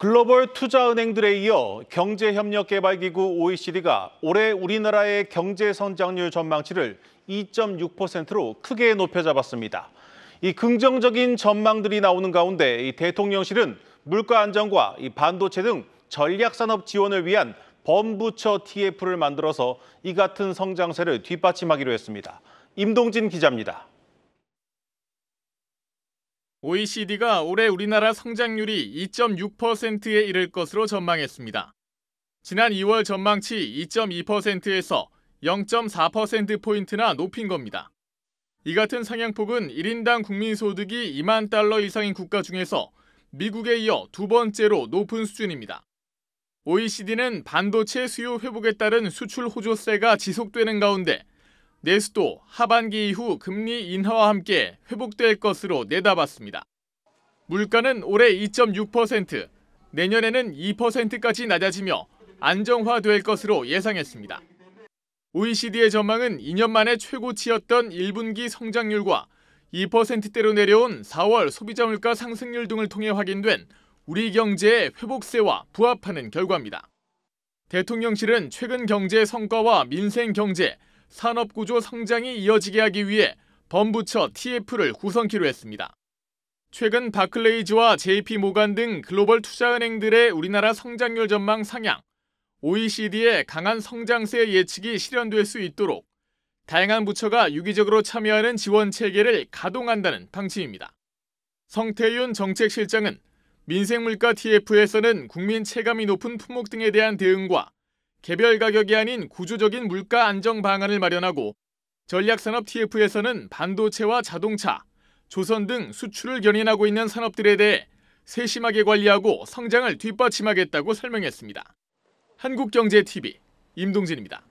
글로벌 투자은행들에 이어 경제협력개발기구 OECD가 올해 우리나라의 경제 성장률 전망치를 2.6%로 크게 높여 잡았습니다. 이 긍정적인 전망들이 나오는 가운데 이 대통령실은 물가 안정과 이 반도체 등 전략산업 지원을 위한 범부처 TF를 만들어서 이 같은 성장세를 뒷받침하기로 했습니다. 임동진 기자입니다. OECD가 올해 우리나라 성장률이 2.6%에 이를 것으로 전망했습니다. 지난 2월 전망치 2.2%에서 0.4%포인트나 높인 겁니다. 이 같은 상향폭은 1인당 국민소득이 2만 달러 이상인 국가 중에서 미국에 이어 두 번째로 높은 수준입니다. OECD는 반도체 수요 회복에 따른 수출 호조세가 지속되는 가운데 내수도 하반기 이후 금리 인하와 함께 회복될 것으로 내다봤습니다. 물가는 올해 2.6%, 내년에는 2%까지 낮아지며 안정화될 것으로 예상했습니다. OECD의 전망은 2년 만에 최고치였던 1분기 성장률과 2%대로 내려온 4월 소비자 물가 상승률 등을 통해 확인된 우리 경제의 회복세와 부합하는 결과입니다. 대통령실은 최근 경제 성과와 민생 경제, 산업구조 성장이 이어지게 하기 위해 범부처 TF를 구성키로 했습니다. 최근 바클레이즈와 JP모간 등 글로벌 투자은행들의 우리나라 성장률 전망 상향, OECD의 강한 성장세 예측이 실현될 수 있도록 다양한 부처가 유기적으로 참여하는 지원 체계를 가동한다는 방침입니다. 성태윤 정책실장은 민생물가 TF에서는 국민 체감이 높은 품목 등에 대한 대응과 개별 가격이 아닌 구조적인 물가 안정 방안을 마련하고 전략산업 TF에서는 반도체와 자동차, 조선 등 수출을 견인하고 있는 산업들에 대해 세심하게 관리하고 성장을 뒷받침하겠다고 설명했습니다. 한국경제TV 임동진입니다.